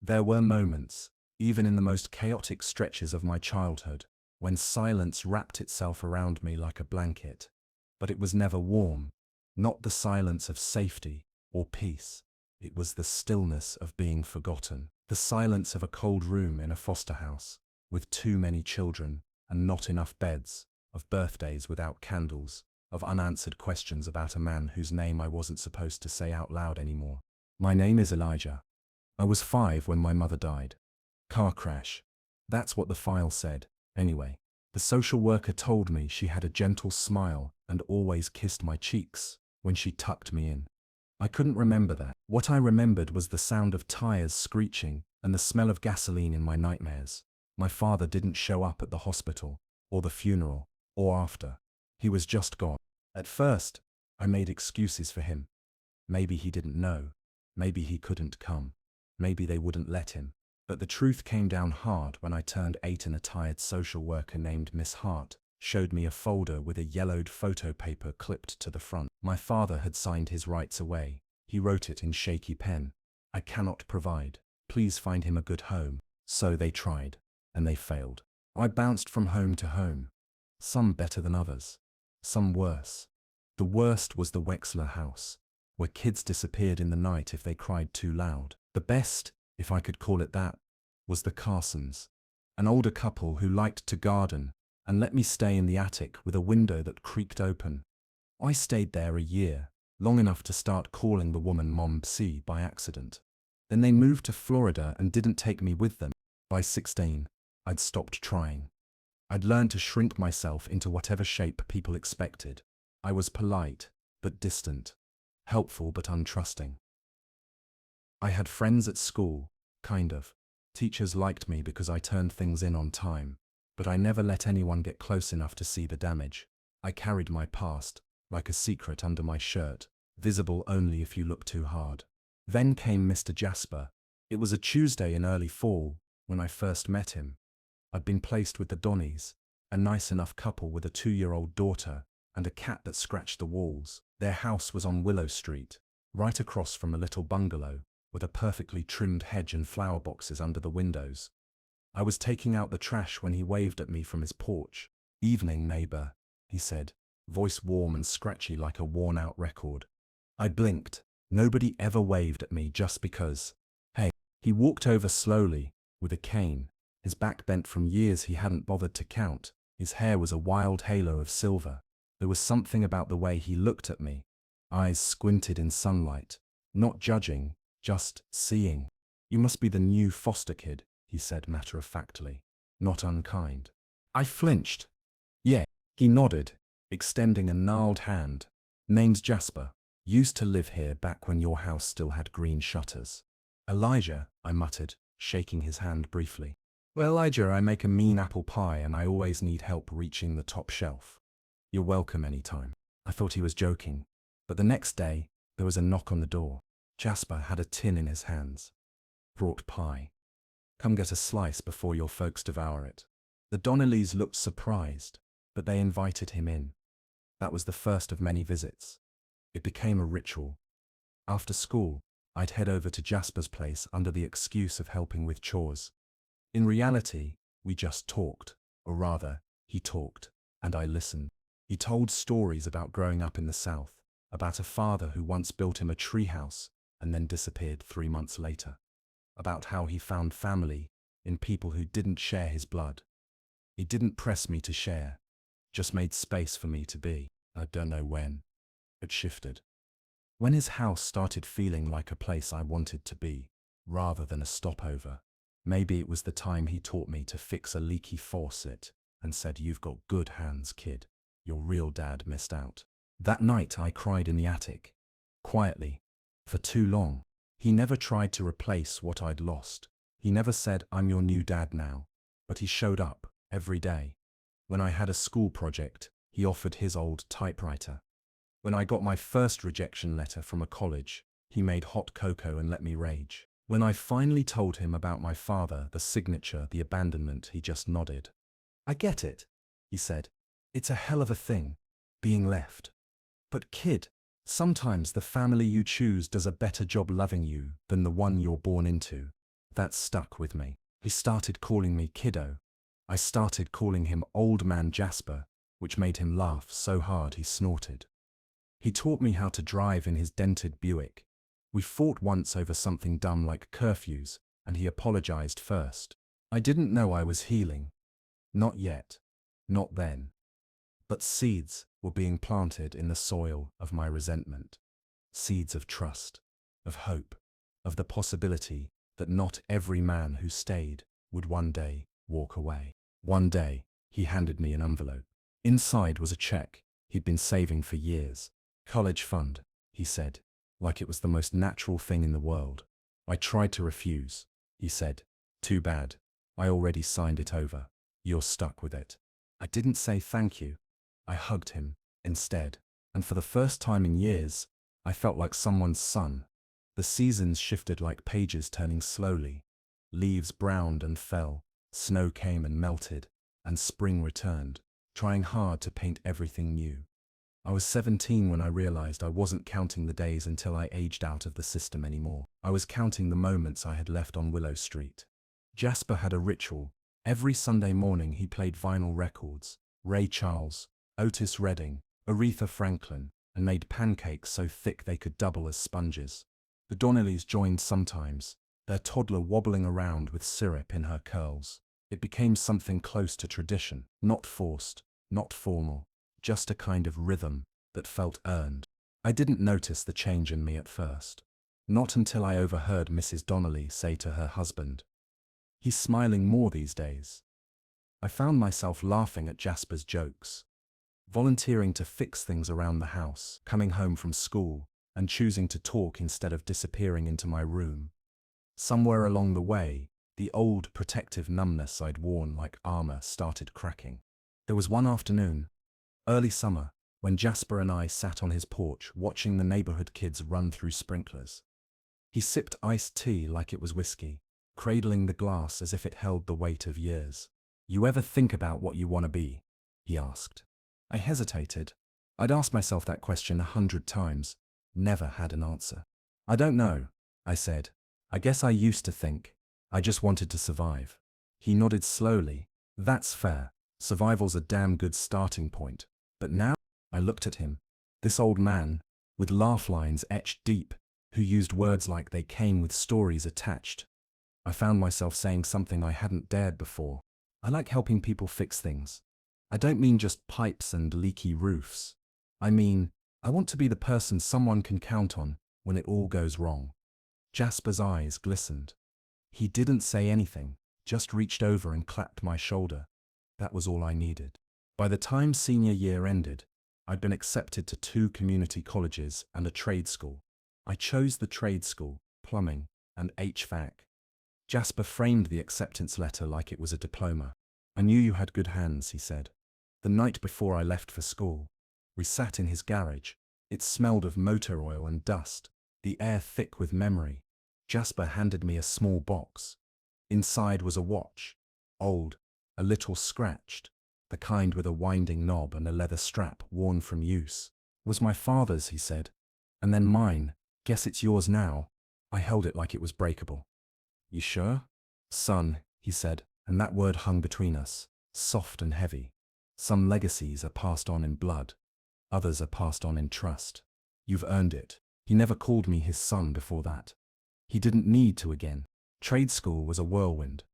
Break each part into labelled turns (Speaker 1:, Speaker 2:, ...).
Speaker 1: There were moments, even in the most chaotic stretches of my childhood, when silence wrapped itself around me like a blanket. But it was never warm, not the silence of safety or peace. It was the stillness of being forgotten, the silence of a cold room in a foster house, with too many children and not enough beds, of birthdays without candles, of unanswered questions about a man whose name I wasn't supposed to say out loud anymore. My name is Elijah. I was 5 when my mother died. Car crash. That's what the file said, anyway. The social worker told me she had a gentle smile and always kissed my cheeks when she tucked me in. I couldn't remember that. What I remembered was the sound of tires screeching and the smell of gasoline in my nightmares. My father didn't show up at the hospital, or the funeral, or after. He was just gone. At first, I made excuses for him. Maybe he didn't know. Maybe he couldn't come. Maybe they wouldn't let him. But the truth came down hard when I turned 8 and a tired social worker named Miss Hart showed me a folder with a yellowed photo paper clipped to the front. My father had signed his rights away. He wrote it in shaky pen. I cannot provide. Please find him a good home. So they tried, and they failed. I bounced from home to home. Some better than others. Some worse. The worst was the Wexler house, where kids disappeared in the night if they cried too loud. The best, if I could call it that, was the Carsons, an older couple who liked to garden and let me stay in the attic with a window that creaked open. I stayed there a year, long enough to start calling the woman Mom Psi by accident. Then they moved to Florida and didn't take me with them. By 16, I'd stopped trying. I'd learned to shrink myself into whatever shape people expected. I was polite, but distant, helpful but untrusting. I had friends at school, kind of. Teachers liked me because I turned things in on time, but I never let anyone get close enough to see the damage. I carried my past, like a secret under my shirt, visible only if you look too hard. Then came Mr. Jasper. It was a Tuesday in early fall when I first met him. I'd been placed with the Donnies, a nice enough couple with a 2-year-old daughter and a cat that scratched the walls. Their house was on Willow Street, right across from a little bungalow, with a perfectly trimmed hedge and flower boxes under the windows. I was taking out the trash when he waved at me from his porch. "Evening, neighbor," he said, voice warm and scratchy like a worn-out record. I blinked. Nobody ever waved at me just because. Hey. He walked over slowly, with a cane, his back bent from years he hadn't bothered to count. His hair was a wild halo of silver. There was something about the way he looked at me, eyes squinted in sunlight, not judging, just seeing. "You must be the new foster kid," he said matter-of-factly, not unkind. I flinched. "Yeah." He nodded, extending a gnarled hand. "Name's Jasper. Used to live here back when your house still had green shutters." "Elijah," I muttered, shaking his hand briefly. "Well, Elijah, I make a mean apple pie and I always need help reaching the top shelf. You're welcome anytime." I thought he was joking, but the next day, there was a knock on the door. Jasper had a tin in his hands. "Brought pie. Come get a slice before your folks devour it." The Donnellys looked surprised, but they invited him in. That was the first of many visits. It became a ritual. After school, I'd head over to Jasper's place under the excuse of helping with chores. In reality, we just talked, or rather, he talked, and I listened. He told stories about growing up in the South, about a father who once built him a treehouse and then disappeared 3 months later, about how he found family in people who didn't share his blood. He didn't press me to share, just made space for me to be. I don't know when. It shifted. When his house started feeling like a place I wanted to be, rather than a stopover. Maybe it was the time he taught me to fix a leaky faucet and said, "You've got good hands, kid. Your real dad missed out." That night I cried in the attic, quietly, for too long. He never tried to replace what I'd lost. He never said, "I'm your new dad now," but he showed up every day. When I had a school project, he offered his old typewriter. When I got my first rejection letter from a college, he made hot cocoa and let me rage. When I finally told him about my father, the signature, the abandonment, he just nodded. "I get it," he said. "It's a hell of a thing, being left. But kid, sometimes the family you choose does a better job loving you than the one you're born into." That stuck with me. He started calling me kiddo. I started calling him Old Man Jasper, which made him laugh so hard he snorted. He taught me how to drive in his dented Buick. We fought once over something dumb like curfews, and he apologized first. I didn't know I was healing. Not yet. Not then. But seeds were being planted in the soil of my resentment. Seeds of trust, of hope, of the possibility that not every man who stayed would one day walk away. One day, he handed me an envelope. Inside was a check he'd been saving for years. College fund, he said, like it was the most natural thing in the world. I tried to refuse. He said, "Too bad. I already signed it over. You're stuck with it." I didn't say thank you. I hugged him instead. And for the first time in years, I felt like someone's son. The seasons shifted like pages turning slowly. Leaves browned and fell, snow came and melted, and spring returned, trying hard to paint everything new. I was 17 when I realized I wasn't counting the days until I aged out of the system anymore. I was counting the moments I had left on Willow Street. Jasper had a ritual. Every Sunday morning he played vinyl records, Ray Charles, Otis Redding, Aretha Franklin, and made pancakes so thick they could double as sponges. The Donnellys joined sometimes, their toddler wobbling around with syrup in her curls. It became something close to tradition, not forced, not formal, just a kind of rhythm that felt earned. I didn't notice the change in me at first. Not until I overheard Mrs. Donnelly say to her husband, "He's smiling more these days." I found myself laughing at Jasper's jokes, volunteering to fix things around the house, coming home from school, and choosing to talk instead of disappearing into my room. Somewhere along the way, the old protective numbness I'd worn like armor started cracking. There was one afternoon, early summer, when Jasper and I sat on his porch watching the neighborhood kids run through sprinklers. He sipped iced tea like it was whiskey, cradling the glass as if it held the weight of years. "You ever think about what you want to be?" he asked. I hesitated. I'd asked myself that question 100 times, never had an answer. "I don't know," I said. "I guess I used to think I just wanted to survive." He nodded slowly. "That's fair. Survival's a damn good starting point. But now?" I looked at him. This old man, with laugh lines etched deep, who used words like they came with stories attached. I found myself saying something I hadn't dared before. "I like helping people fix things. I don't mean just pipes and leaky roofs. I mean, I want to be the person someone can count on when it all goes wrong." Jasper's eyes glistened. He didn't say anything, just reached over and clapped my shoulder. That was all I needed. By the time senior year ended, I'd been accepted to 2 community colleges and a trade school. I chose the trade school, plumbing, and HVAC. Jasper framed the acceptance letter like it was a diploma. "I knew you had good hands," he said. The night before I left for school, we sat in his garage. It smelled of motor oil and dust, the air thick with memory. Jasper handed me a small box. Inside was a watch, old, a little scratched, the kind with a winding knob and a leather strap worn from use. "It was my father's," he said, "and then mine. Guess it's yours now." I held it like it was breakable. "You sure?" "Son," he said, and that word hung between us, soft and heavy. "Some legacies are passed on in blood. Others are passed on in trust. You've earned it." He never called me his son before that. He didn't need to again. Trade school was a whirlwind.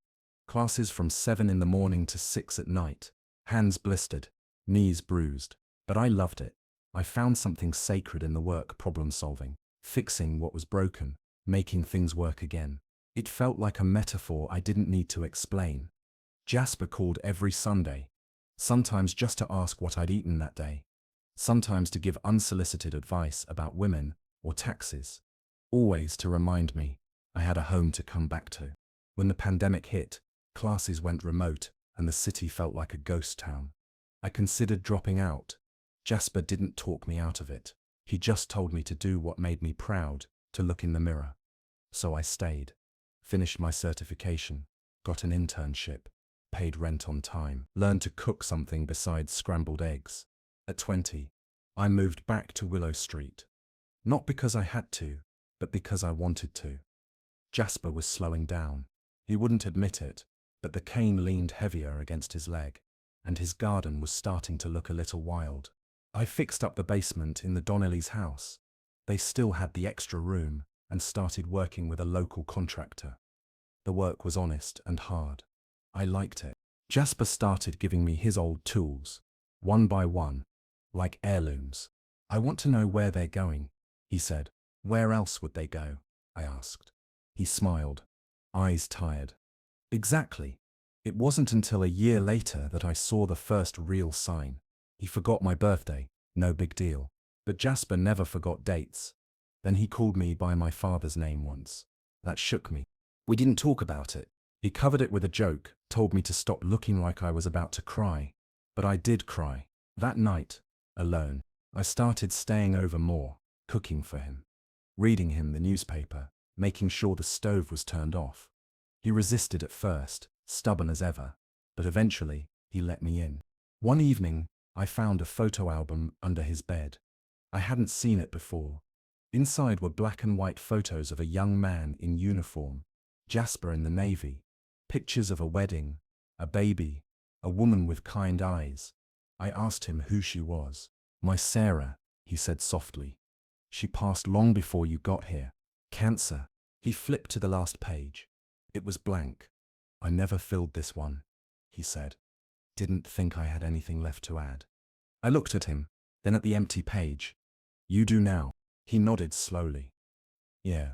Speaker 1: Classes from 7 in the morning to 6 at night. Hands blistered, knees bruised. But I loved it. I found something sacred in the work problem solving, fixing what was broken, making things work again. It felt like a metaphor I didn't need to explain. Jasper called every Sunday, sometimes just to ask what I'd eaten that day, sometimes to give unsolicited advice about women or taxes, always to remind me I had a home to come back to. When the pandemic hit, classes went remote and the city felt like a ghost town. I considered dropping out. Jasper didn't talk me out of it. He just told me to do what made me proud, to look in the mirror. So I stayed, finished my certification, got an internship, paid rent on time, learned to cook something besides scrambled eggs. At 20, I moved back to Willow Street. Not because I had to, but because I wanted to. Jasper was slowing down. He wouldn't admit it, but the cane leaned heavier against his leg, and his garden was starting to look a little wild. I fixed up the basement in the Donnellys' house. They still had the extra room, and started working with a local contractor. The work was honest and hard. I liked it. Jasper started giving me his old tools, one by one, like heirlooms. I want to know where they're going, he said. Where else would they go? I asked. He smiled, eyes tired. Exactly. It wasn't until a year later that I saw the first real sign. He forgot my birthday, no big deal. But Jasper never forgot dates. Then he called me by my father's name once. That shook me. We didn't talk about it. He covered it with a joke, told me to stop looking like I was about to cry. But I did cry. That night, alone, I started staying over more, cooking for him, reading him the newspaper, making sure the stove was turned off. He resisted at first, stubborn as ever, but eventually, he let me in. One evening, I found a photo album under his bed. I hadn't seen it before. Inside were black and white photos of a young man in uniform, Jasper in the Navy, pictures of a wedding, a baby, a woman with kind eyes. I asked him who she was. My Sarah, he said softly. She passed long before you got here. Cancer. He flipped to the last page. It was blank. I never filled this one, he said. Didn't think I had anything left to add. I looked at him, then at the empty page. You do now. He nodded slowly. Yeah,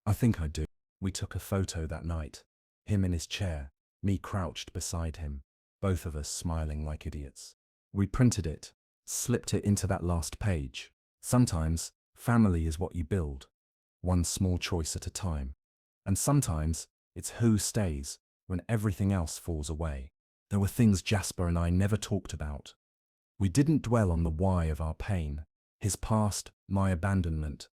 Speaker 1: I think I do. We took a photo that night. Him in his chair, me crouched beside him, both of us smiling like idiots. We printed it, slipped it into that last page. Sometimes, family is what you build, one small choice at a time. And sometimes, it's who stays when everything else falls away. There were things Jasper and I never talked about. We didn't dwell on the why of our pain, his past, my abandonment,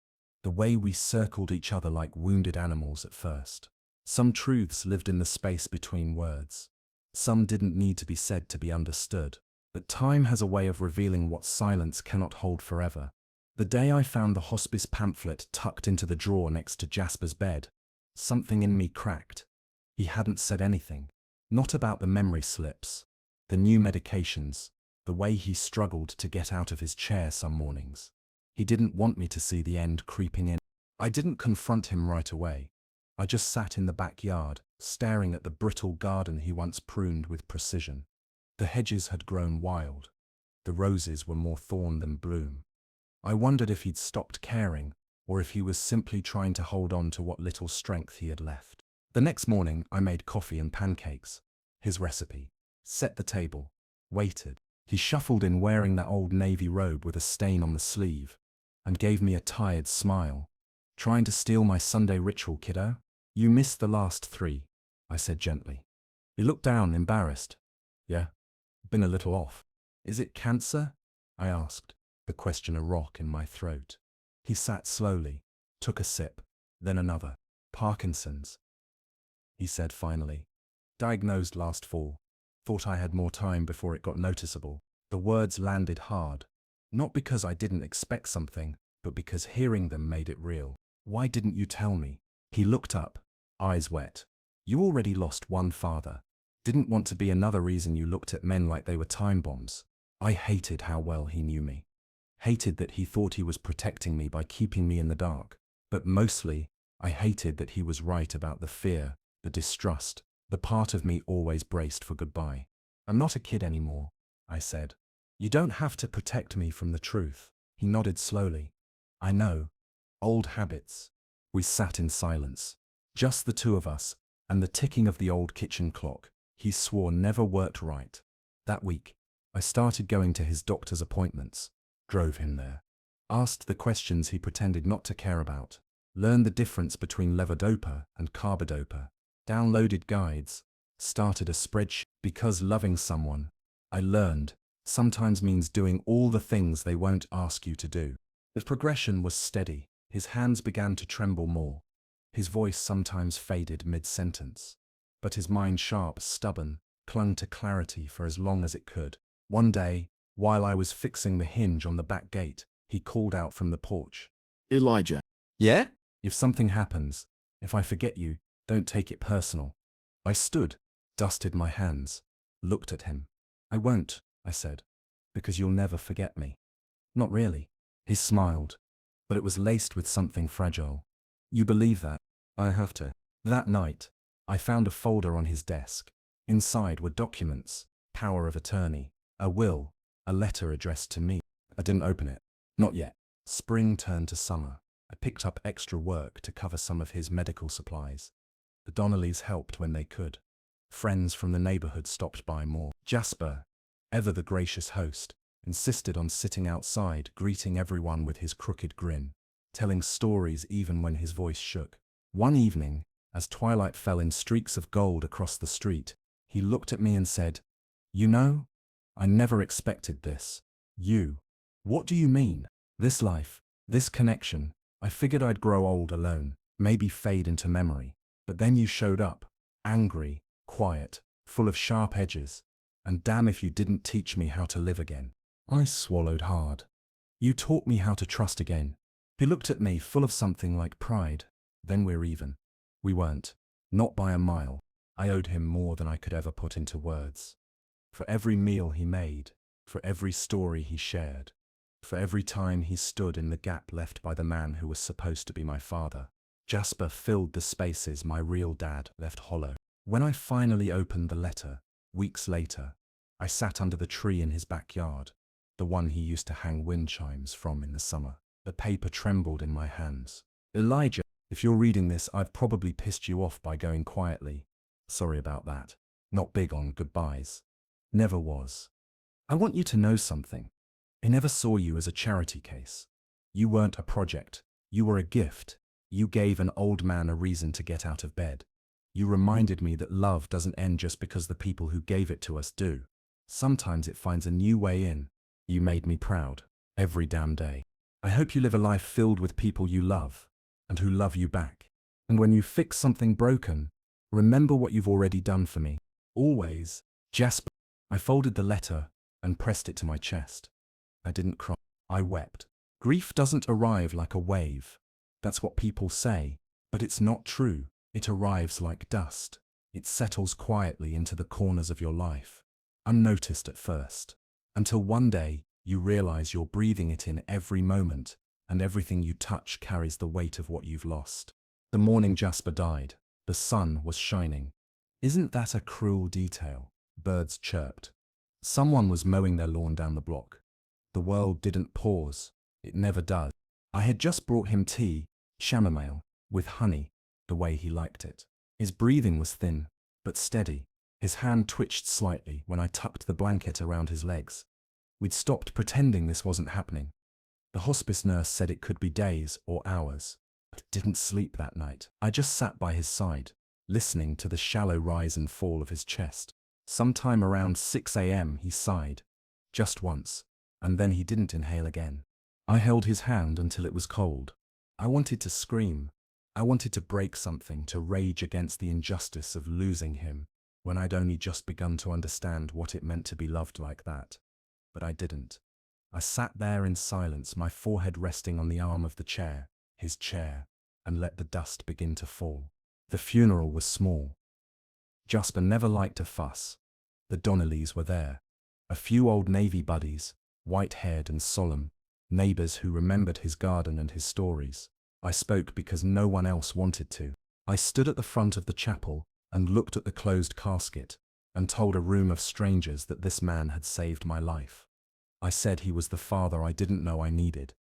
Speaker 1: the way we circled each other like wounded animals at first. Some truths lived in the space between words. Some didn't need to be said to be understood. But time has a way of revealing what silence cannot hold forever. The day I found the hospice pamphlet tucked into the drawer next to Jasper's bed, something in me cracked. He hadn't said anything. Not about the memory slips, the new medications, the way he struggled to get out of his chair some mornings. He didn't want me to see the end creeping in. I didn't confront him right away. I just sat in the backyard, staring at the brittle garden he once pruned with precision. The hedges had grown wild. The roses were more thorn than bloom. I wondered if he'd stopped caring, or if he was simply trying to hold on to what little strength he had left. The next morning, I made coffee and pancakes. His recipe. Set the table. Waited. He shuffled in wearing that old navy robe with a stain on the sleeve, and gave me a tired smile. Trying to steal my Sunday ritual, kiddo? You missed the last 3, I said gently. He looked down, embarrassed. Yeah, been a little off. Is it cancer? I asked, the question a rock in my throat. He sat slowly, took a sip, then another. Parkinson's, he said finally. Diagnosed last fall. Thought I had more time before it got noticeable. The words landed hard. Not because I didn't expect something, but because hearing them made it real. Why didn't you tell me? He looked up, eyes wet. You already lost one father. Didn't want to be another reason you looked at men like they were time bombs. I hated how well he knew me. Hated that he thought he was protecting me by keeping me in the dark. But mostly, I hated that he was right about the fear, the distrust, the part of me always braced for goodbye. I'm not a kid anymore, I said. You don't have to protect me from the truth. He nodded slowly. I know. Old habits. We sat in silence. Just the two of us, and the ticking of the old kitchen clock he swore never worked right. That week, I started going to his doctor's appointments, drove him there, asked the questions he pretended not to care about, learned the difference between levodopa and carbidopa, downloaded guides, started a spreadsheet. Because loving someone, I learned, sometimes means doing all the things they won't ask you to do. The progression was steady. His hands began to tremble more. His voice sometimes faded mid-sentence. But his mind, sharp, stubborn, clung to clarity for as long as it could. One day, while I was fixing the hinge on the back gate, he called out from the porch.
Speaker 2: Elijah. Yeah?
Speaker 1: If something happens, if I forget you, don't take it personal. I stood, dusted my hands, looked at him. I won't, I said, because you'll never forget me. Not really. He smiled, but it was laced with something fragile. You believe that? I have to. That night, I found a folder on his desk. Inside were documents, power of attorney, a will, a letter addressed to me. I didn't open it. Not yet. Spring turned to summer. I picked up extra work to cover some of his medical supplies. The Donnellys helped when they could. Friends from the neighborhood stopped by more. Jasper, ever the gracious host, insisted on sitting outside, greeting everyone with his crooked grin, telling stories even when his voice shook. One evening, as twilight fell in streaks of gold across the street, he looked at me and said, "You know, I never expected this. You. What do you mean? This life, this connection. I figured I'd grow old alone, maybe fade into memory. But then you showed up, angry, quiet, full of sharp edges, and damn if you didn't teach me how to live again." I swallowed hard. You taught me how to trust again. He looked at me full of something like pride. Then we're even. We weren't. Not by a mile. I owed him more than I could ever put into words. For every meal he made, for every story he shared, for every time he stood in the gap left by the man who was supposed to be my father, Jasper filled the spaces my real dad left hollow. When I finally opened the letter, weeks later, I sat under the tree in his backyard, the one he used to hang wind chimes from in the summer. The paper trembled in my hands. Elijah, if you're reading this, I've probably pissed you off by going quietly. Sorry about that. Not big on goodbyes. Never was. I want you to know something. I never saw you as a charity case. You weren't a project. You were a gift. You gave an old man a reason to get out of bed. You reminded me that love doesn't end just because the people who gave it to us do. Sometimes it finds a new way in. You made me proud. Every damn day. I hope you live a life filled with people you love, and who love you back. And when you fix something broken, remember what you've already done for me. Always, Jasper. I folded the letter and pressed it to my chest. I didn't cry. I wept. Grief doesn't arrive like a wave. That's what people say, but it's not true. It arrives like dust. It settles quietly into the corners of your life, unnoticed at first, until one day you realize you're breathing it in every moment, and everything you touch carries the weight of what you've lost. The morning Jasper died, the sun was shining. Isn't that a cruel detail? Birds chirped. Someone was mowing their lawn down the block. The world didn't pause. It never does. I had just brought him tea, chamomile, with honey, the way he liked it. His breathing was thin, but steady. His hand twitched slightly when I tucked the blanket around his legs. We'd stopped pretending this wasn't happening. The hospice nurse said it could be days or hours. I didn't sleep that night. I just sat by his side, listening to the shallow rise and fall of his chest. Sometime around 6 a.m. he sighed, just once, and then he didn't inhale again. I held his hand until it was cold. I wanted to scream. I wanted to break something, to rage against the injustice of losing him, when I'd only just begun to understand what it meant to be loved like that. But I didn't. I sat there in silence, my forehead resting on the arm of the chair, his chair, and let the dust begin to fall. The funeral was small. Jasper never liked a fuss. The Donnellys were there. A few old Navy buddies, white-haired and solemn, neighbors who remembered his garden and his stories. I spoke because no one else wanted to. I stood at the front of the chapel and looked at the closed casket and told a room of strangers that this man had saved my life. I said he was the father I didn't know I needed.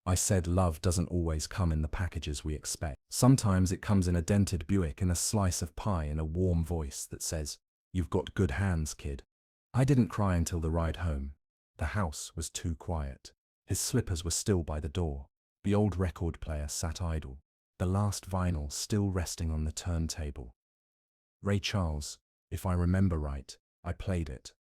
Speaker 1: I said love doesn't always come in the packages we expect. Sometimes it comes in a dented Buick and a slice of pie and a warm voice that says, "You've got good hands, kid." I didn't cry until the ride home. The house was too quiet. His slippers were still by the door. The old record player sat idle, the last vinyl still resting on the turntable. Ray Charles, if I remember right, I played it.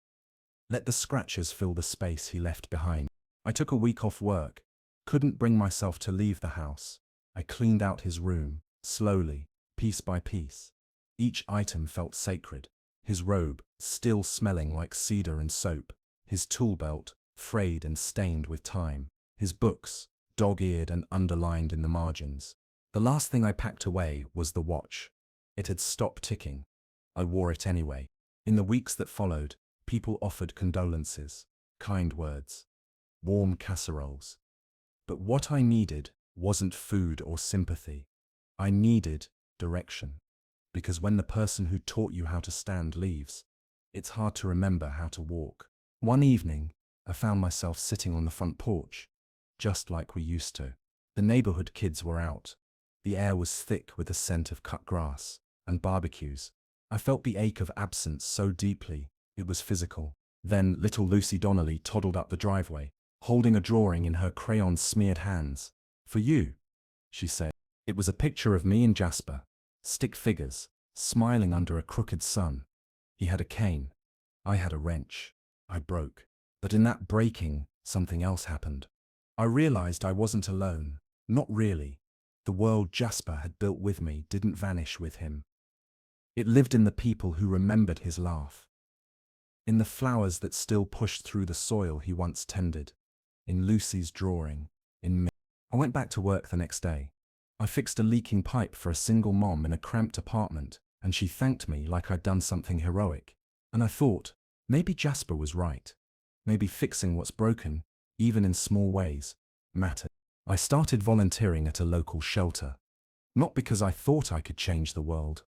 Speaker 1: Let the scratches fill the space he left behind. I took a week off work. Couldn't bring myself to leave the house. I cleaned out his room, slowly, piece by piece. Each item felt sacred. His robe, still smelling like cedar and soap. His tool belt, frayed and stained with time. His books, dog-eared and underlined in the margins. The last thing I packed away was the watch. It had stopped ticking. I wore it anyway. In the weeks that followed, people offered condolences, kind words, warm casseroles. But what I needed wasn't food or sympathy. I needed direction. Because when the person who taught you how to stand leaves, it's hard to remember how to walk. One evening, I found myself sitting on the front porch, just like we used to. The neighborhood kids were out. The air was thick with the scent of cut grass and barbecues. I felt the ache of absence so deeply, it was physical. Then little Lucy Donnelly toddled up the driveway, holding a drawing in her crayon-smeared hands. "For you," she said. It was a picture of me and Jasper, stick figures, smiling under a crooked sun. He had a cane. I had a wrench. I broke. But in that breaking, something else happened. I realized I wasn't alone. Not really. The world Jasper had built with me didn't vanish with him. It lived in the people who remembered his laugh, in the flowers that still pushed through the soil he once tended, in Lucy's drawing, in me. I went back to work the next day. I fixed a leaking pipe for a single mom in a cramped apartment, and she thanked me like I'd done something heroic. And I thought, maybe Jasper was right. Maybe fixing what's broken, even in small ways, mattered. I started volunteering at a local shelter. Not because I thought I could change the world,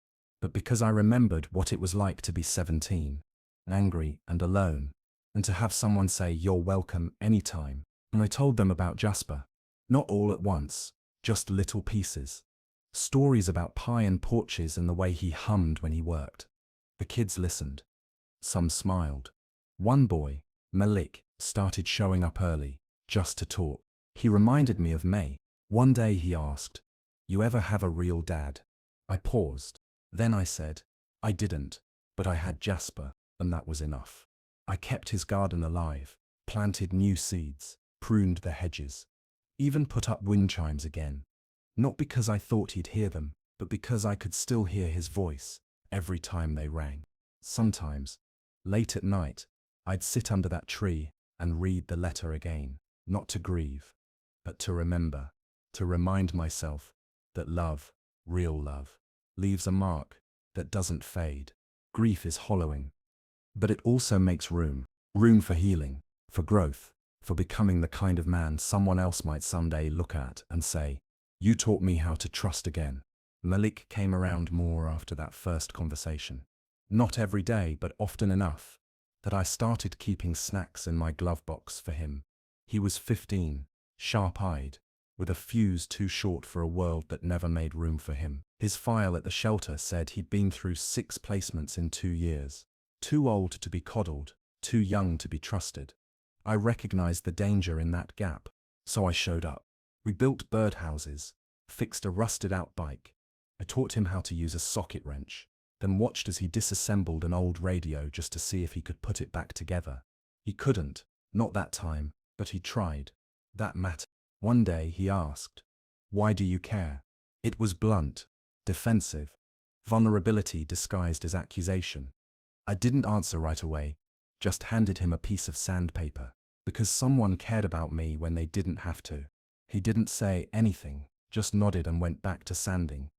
Speaker 1: but because I remembered what it was like to be 17, angry and alone, and to have someone say, "You're welcome anytime." And I told them about Jasper. Not all at once, just little pieces. Stories about pie and porches and the way he hummed when he worked. The kids listened. Some smiled. One boy, Malik, started showing up early, just to talk. He reminded me of May. One day he asked, "You ever have a real dad?" I paused. Then I said, "I didn't, but I had Jasper, and that was enough." I kept his garden alive, planted new seeds, pruned the hedges, even put up wind chimes again. Not because I thought he'd hear them, but because I could still hear his voice every time they rang. Sometimes, late at night, I'd sit under that tree and read the letter again, not to grieve, but to remember, to remind myself that love, real love, leaves a mark that doesn't fade. Grief is hollowing, but it also makes room for healing, for growth, for becoming the kind of man someone else might someday look at and say, "You taught me how to trust again." Malik came around more after that first conversation. Not every day, but often enough that I started keeping snacks in my glove box for him. He was 15, sharp-eyed, with a fuse too short for a world that never made room for him. His file at the shelter said he'd been through 6 placements in 2 years. Too old to be coddled, too young to be trusted. I recognized the danger in that gap, so I showed up. We built birdhouses, fixed a rusted-out bike. I taught him how to use a socket wrench, then watched as he disassembled an old radio just to see if he could put it back together. He couldn't, not that time, but he tried. That mattered. One day he asked, "Why do you care?" It was blunt, defensive, vulnerability disguised as accusation. I didn't answer right away, just handed him a piece of sandpaper, because someone cared about me when they didn't have to. He didn't say anything, just nodded and went back to sanding.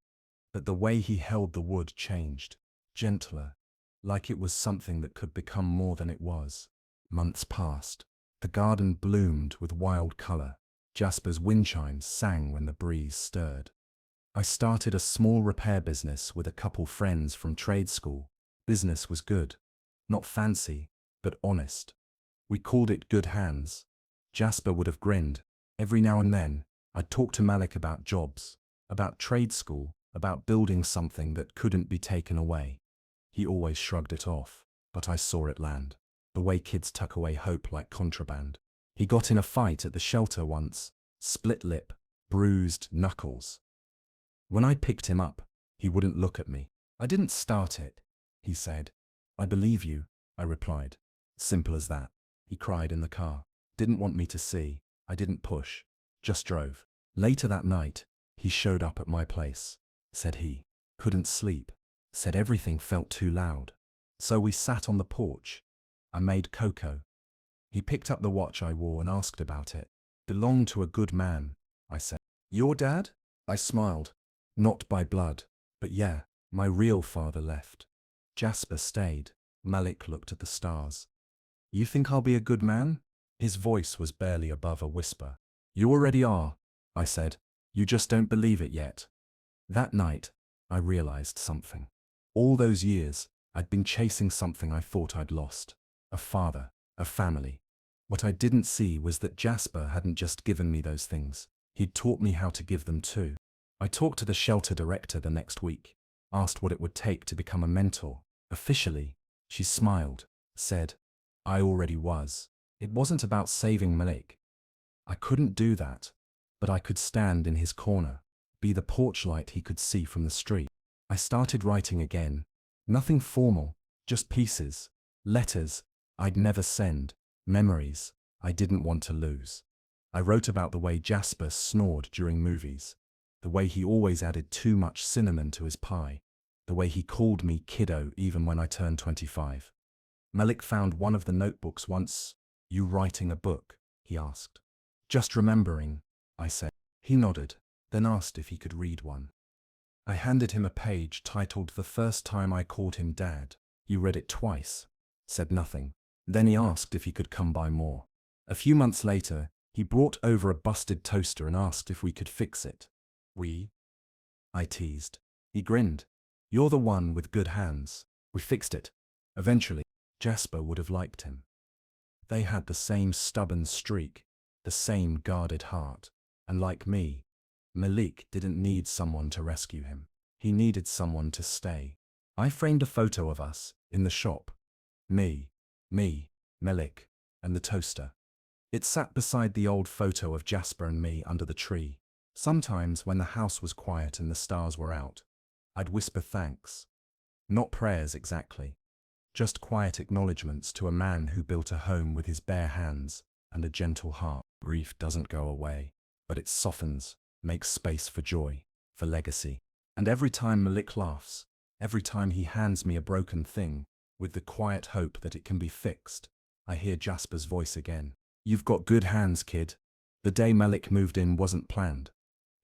Speaker 1: But the way he held the wood changed, gentler, like it was something that could become more than it was. Months passed. The garden bloomed with wild color. Jasper's wind chimes sang when the breeze stirred. I started a small repair business with a couple friends from trade school. Business was good. Not fancy, but honest. We called it Good Hands. Jasper would have grinned. Every now and then, I'd talk to Malik about jobs, about trade school, about building something that couldn't be taken away. He always shrugged it off, but I saw it land. The way kids tuck away hope like contraband. He got in a fight at the shelter once, split lip, bruised knuckles. When I picked him up, he wouldn't look at me. "I didn't start it," he said. "I believe you," I replied. Simple as that. He cried in the car. Didn't want me to see. I didn't push. Just drove. Later that night, he showed up at my place. Said he couldn't sleep. Said everything felt too loud. So we sat on the porch. I made cocoa. He picked up the watch I wore and asked about it. "Belonged to a good man," I said. "Your dad?" I smiled. "Not by blood, but yeah, my real father left." Jasper stayed. Malik looked at the stars. You think I'll be a good man? His voice was barely above a whisper. You already are, I said. You just don't believe it yet. That night, I realized something. All those years, I'd been chasing something I thought I'd lost. A father, a family. What I didn't see was that Jasper hadn't just given me those things. He'd taught me how to give them too. I talked to the shelter director the next week, asked what it would take to become a mentor. Officially, she smiled, said, I already was. It wasn't about saving Malik. I couldn't do that, but I could stand in his corner, be the porch light he could see from the street. I started writing again. Nothing formal, just pieces, letters I'd never send, memories I didn't want to lose. I wrote about the way Jasper snored during movies, the way he always added too much cinnamon to his pie, the way he called me kiddo even when I turned 25. Malik found one of the notebooks once. You writing a book? He asked. Just remembering, I said. He nodded, then asked if he could read one. I handed him a page titled The First Time I Called Him Dad. He read it twice, said nothing. Then he asked if he could come by more. A few months later, he brought over a busted toaster and asked if we could fix it. We? I teased. He grinned. You're the one with good hands. We fixed it. Eventually, Jasper would have liked him. They had the same stubborn streak, the same guarded heart, and like me, Malik didn't need someone to rescue him. He needed someone to stay. I framed a photo of us in the shop. Me, Malik, and the toaster. It sat beside the old photo of Jasper and me under the tree. Sometimes when the house was quiet and the stars were out, I'd whisper thanks. Not prayers exactly. Just quiet acknowledgements to a man who built a home with his bare hands and a gentle heart. Grief doesn't go away, but it softens, makes space for joy, for legacy. And every time Malik laughs, every time he hands me a broken thing, with the quiet hope that it can be fixed, I hear Jasper's voice again. You've got good hands, kid. The day Malik moved in wasn't planned.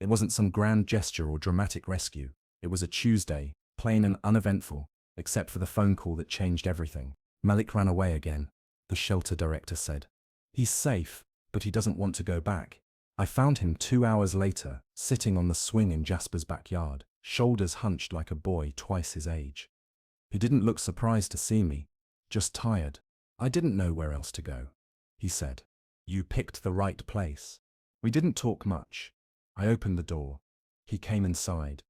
Speaker 1: It wasn't some grand gesture or dramatic rescue. It was a Tuesday, plain and uneventful, except for the phone call that changed everything. Malik ran away again, the shelter director said. He's safe, but he doesn't want to go back. I found him 2 hours later, sitting on the swing in Jasper's backyard, shoulders hunched like a boy twice his age. He didn't look surprised to see me, just tired. I didn't know where else to go, he said. You picked the right place. We didn't talk much. I opened the door. He came inside,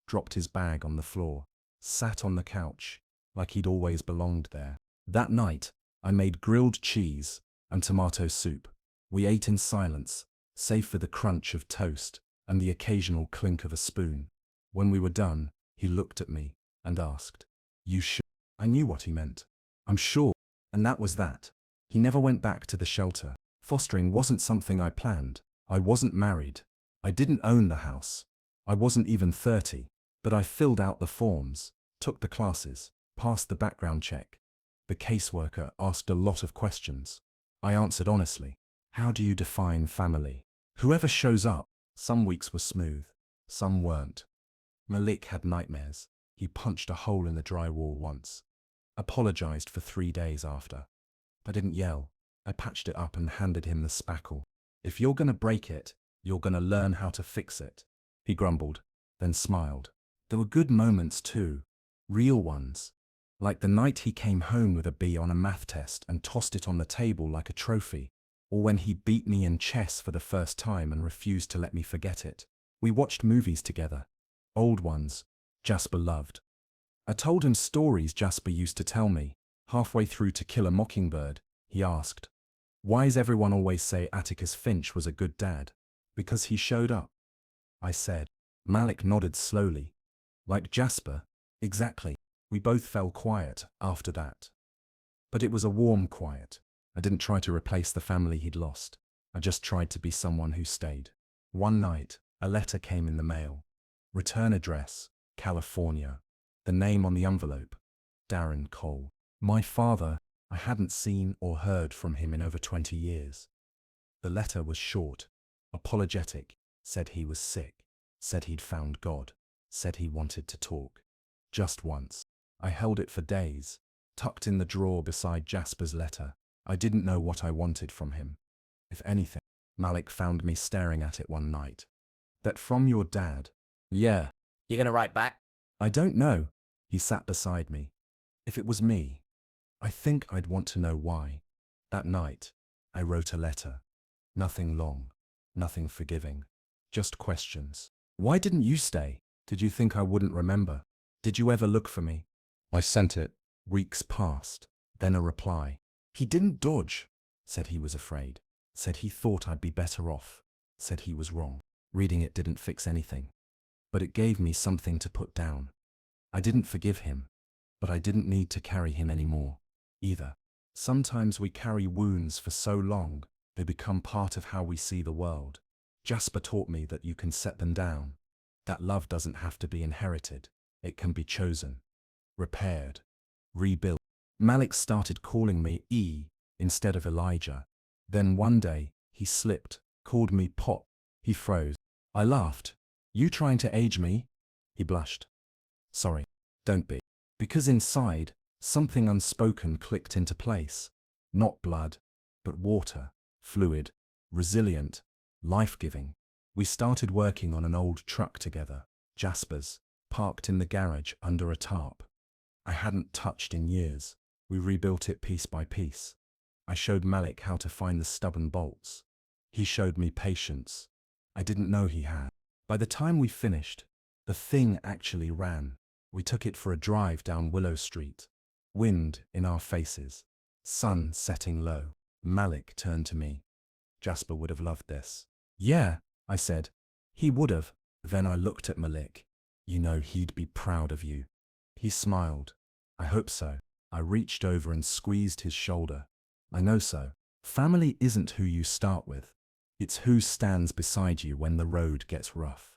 Speaker 1: dropped his bag on the floor, sat on the couch, like he'd always belonged there. That night, I made grilled cheese and tomato soup. We ate in silence, save for the crunch of toast and the occasional clink of a spoon. When we were done, he looked at me and asked, You sure? I knew what he meant. I'm sure. And that was that. He never went back to the shelter. Fostering wasn't something I planned. I wasn't married. I didn't own the house. I wasn't even 30. But I filled out the forms, took the classes, passed the background check. The caseworker asked a lot of questions. I answered honestly. How do you define family? Whoever shows up. Some weeks were smooth, some weren't. Malik had nightmares. He punched a hole in the drywall once. Apologized for 3 days after. I didn't yell. I patched it up and handed him the spackle. If you're gonna break it, you're gonna learn how to fix it. He grumbled, then smiled. There were good moments too, real ones. Like the night he came home with a B on a math test and tossed it on the table like a trophy. Or when he beat me in chess for the first time and refused to let me forget it. We watched movies together. Old ones, Jasper loved. I told him stories Jasper used to tell me. Halfway through To Kill a Mockingbird, he asked, Why's everyone always say Atticus Finch was a good dad? Because he showed up. I said. Malik nodded slowly. Like Jasper? Exactly. We both fell quiet after that. But it was a warm quiet. I didn't try to replace the family he'd lost. I just tried to be someone who stayed. One night, a letter came in the mail. Return address, California. The name on the envelope, Darren Cole. My father, I hadn't seen or heard from him in over 20 years. The letter was short, apologetic, said he was sick, said he'd found God, said he wanted to talk. Just once. I held it for days, tucked in the drawer beside Jasper's letter. I didn't know what I wanted from him. If anything, Malik found me staring at it one night. That from your dad? Yeah.
Speaker 2: You gonna write back?
Speaker 1: I don't know. He sat beside me. If it was me, I think I'd want to know why. That night, I wrote a letter. Nothing long, nothing forgiving, just questions. Why didn't you stay? Did you think I wouldn't remember? Did you ever look for me? I sent it. Weeks passed. Then a reply. He didn't dodge. Said he was afraid. Said he thought I'd be better off. Said he was wrong. Reading it didn't fix anything. But it gave me something to put down. I didn't forgive him, but I didn't need to carry him anymore, either. Sometimes we carry wounds for so long, they become part of how we see the world. Jasper taught me that you can set them down. That love doesn't have to be inherited. It can be chosen, repaired, rebuilt. Malik started calling me E instead of Elijah. Then one day, he slipped, called me Pop. He froze. I laughed. You trying to age me? He blushed. Sorry, don't be. Because inside, something unspoken clicked into place. Not blood, but water, fluid, resilient, life-giving. We started working on an old truck together, Jasper's, parked in the garage under a tarp. I hadn't touched in years. We rebuilt it piece by piece. I showed Malik how to find the stubborn bolts. He showed me patience. I didn't know he had. By the time we finished, the thing actually ran. We took it for a drive down Willow Street. Wind in our faces. Sun setting low. Malik turned to me. Jasper would have loved this. Yeah, I said. He would have. Then I looked at Malik. You know he'd be proud of you. He smiled. I hope so. I reached over and squeezed his shoulder. I know so. Family isn't who you start with. It's who stands beside you when the road gets rough.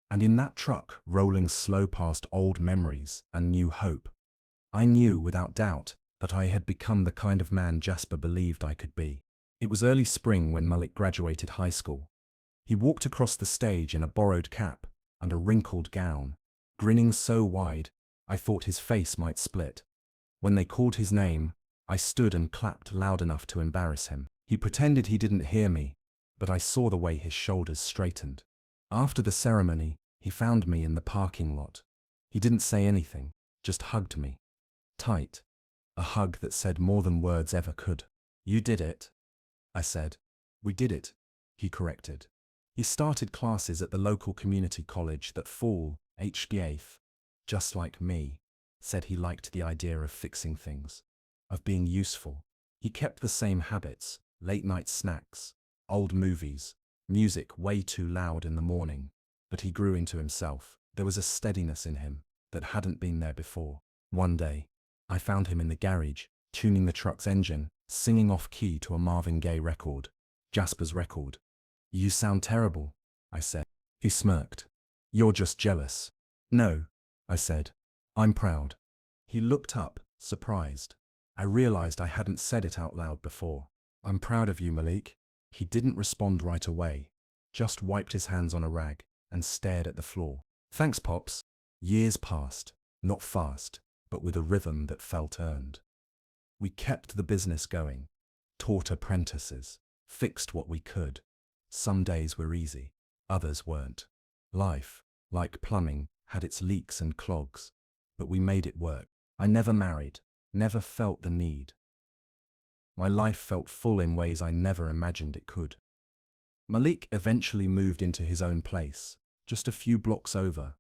Speaker 1: And in that truck, rolling slow past old memories and new hope, I knew without doubt that I had become the kind of man Jasper believed I could be. It was early spring when Malik graduated high school. He walked across the stage in a borrowed cap and a wrinkled gown, grinning so wide I thought his face might split. When they called his name, I stood and clapped loud enough to embarrass him. He pretended he didn't hear me, but I saw the way his shoulders straightened. After the ceremony, he found me in the parking lot. He didn't say anything, just hugged me. Tight. A hug that said more than words ever could. You did it, I said. We did it, he corrected. He started classes at the local community college that fall, HGAF. Just like me, said he liked the idea of fixing things, of being useful. He kept the same habits, late-night snacks, old movies, music way too loud in the morning, but he grew into himself. There was a steadiness in him that hadn't been there before. One day, I found him in the garage, tuning the truck's engine, singing off-key to a Marvin Gaye record, Jasper's record. You sound terrible, I said. He smirked. You're just jealous. No, I said. I'm proud. He looked up, surprised. I realized I hadn't said it out loud before. I'm proud of you, Malik. He didn't respond right away, just wiped his hands on a rag and stared at the floor. Thanks, Pops. Years passed, not fast, but with a rhythm that felt earned. We kept the business going, taught apprentices, fixed what we could. Some days were easy, others weren't. Life, like plumbing, had its leaks and clogs, but we made it work. I never married, never felt the need. My life felt full in ways I never imagined it could. Malik eventually moved into his own place, just a few blocks over.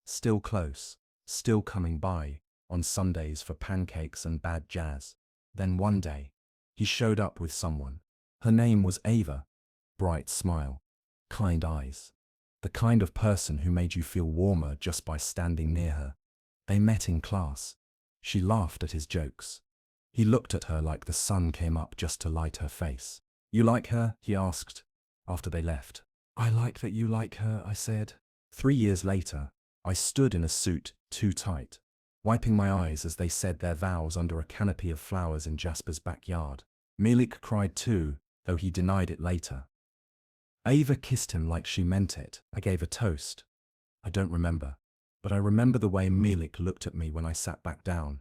Speaker 1: Still close, still coming by on Sundays for pancakes and bad jazz. Then one day, he showed up with someone. Her name was Ava. Bright smile, kind eyes. The kind of person who made you feel warmer just by standing near her. They met in class. She laughed at his jokes. He looked at her like the sun came up just to light her face. You like her? He asked, after they left. I like that you like her, I said. 3 years later, I stood in a suit, too tight, wiping my eyes as they said their vows under a canopy of flowers in Jasper's backyard. Malik cried too, though he denied it later. Ava kissed him like she meant it. I gave a toast. I don't remember. But I remember the way Melik looked at me when I sat back down,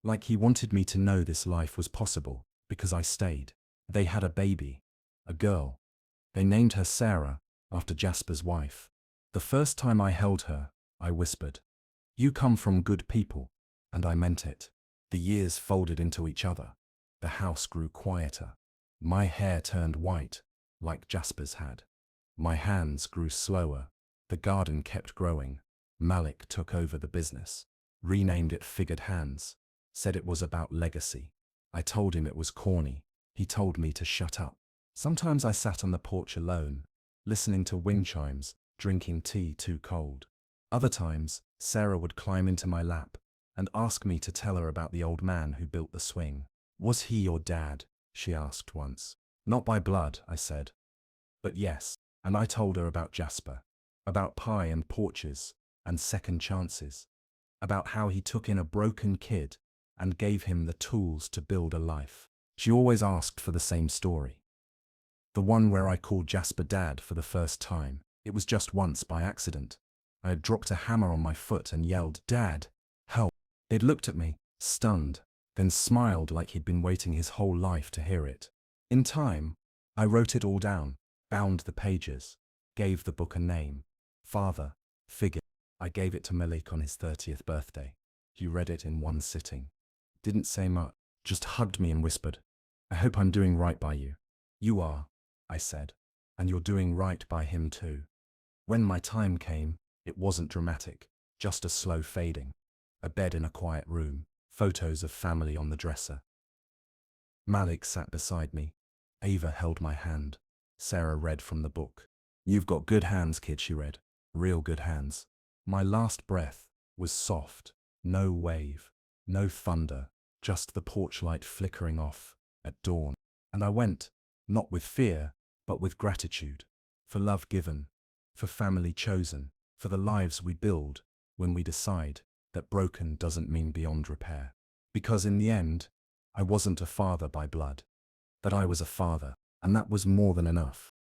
Speaker 1: like he wanted me to know this life was possible, because I stayed. They had a baby, a girl. They named her Sarah, after Jasper's wife. The first time I held her, I whispered, "You come from good people," and I meant it. The years folded into each other. The house grew quieter. My hair turned white, like Jasper's had. My hands grew slower. The garden kept growing. Malik took over the business, renamed it Figured Hands, said it was about legacy. I told him it was corny. He told me to shut up. Sometimes I sat on the porch alone, listening to wind chimes, drinking tea too cold. Other times, Sarah would climb into my lap and ask me to tell her about the old man who built the swing. "Was he your dad?" she asked once. "Not by blood," I said. "But yes." And I told her about Jasper, about pie and porches and second chances, about how he took in a broken kid and gave him the tools to build a life. She always asked for the same story. The one where I called Jasper Dad for the first time. It was just once by accident. I had dropped a hammer on my foot and yelled, "Dad, help." They'd looked at me, stunned, then smiled like he'd been waiting his whole life to hear it. In time, I wrote it all down, bound the pages, gave the book a name. Father, Figure. I gave it to Malik on his 30th birthday. He read it in one sitting. Didn't say much, just hugged me and whispered, "I hope I'm doing right by you." "You are," I said, "and you're doing right by him too." When my time came, it wasn't dramatic, just a slow fading. A bed in a quiet room, photos of family on the dresser. Malik sat beside me. Ava held my hand. Sarah read from the book. "You've got good hands, kid," she read. "Real good hands." My last breath was soft. No wave, no thunder, just the porch light flickering off at dawn. And I went, not with fear, but with gratitude. For love given, for family chosen, for the lives we build when we decide that broken doesn't mean beyond repair. Because in the end, I wasn't a father by blood, but I was a father, and that was more than enough.